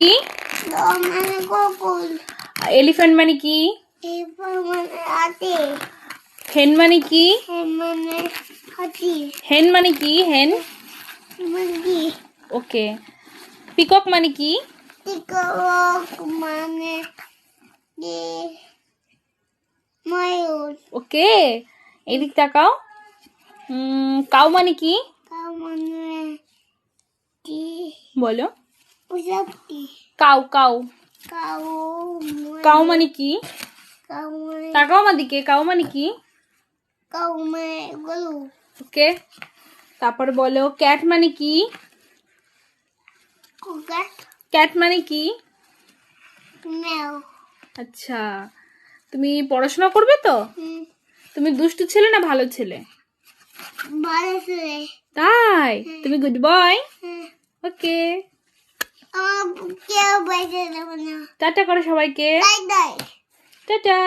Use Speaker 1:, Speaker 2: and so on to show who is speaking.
Speaker 1: কি?
Speaker 2: মানে কুকুর।
Speaker 1: এলিফ্যান্ট মানে কি?
Speaker 2: এরপর মানে হাতি।
Speaker 1: হেন মানে কি?
Speaker 2: মানে হাতি।
Speaker 1: হেন মানে কি? হেন
Speaker 2: মুরগি।
Speaker 1: ওকে। পিকক মানে কি?
Speaker 2: পিকক মানে কি? ময়ূর।
Speaker 1: ওকে। এদিক তাকাও। কাউ মানে কি?
Speaker 2: কাউ মানে কি?
Speaker 1: বলো।
Speaker 2: উজাপটি।
Speaker 1: কাউ কাউ
Speaker 2: কাউ
Speaker 1: কাউ মানে কি?
Speaker 2: কাউ মানে
Speaker 1: তাকাও আমার দিকে। কাউ মানে কি?
Speaker 2: কাউ মানে গরু।
Speaker 1: ওকে। তারপর বলো ক্যাট মানে কি?
Speaker 2: কুকুর।
Speaker 1: ক্যাট মানে কি?
Speaker 2: ম্যাও।
Speaker 1: আচ্ছা, তুমি পড়াশোনা করবে তো? তুমি দুষ্টু ছেলে না ভালো ছেলে?
Speaker 2: ভালো ছেলে।
Speaker 1: তাই? তুমি গুড বয়? ওকে।
Speaker 2: কেউ বাইরে যাবে না।
Speaker 1: টাটা করো সবাইকে।
Speaker 2: তাই তাই।
Speaker 1: টাটা।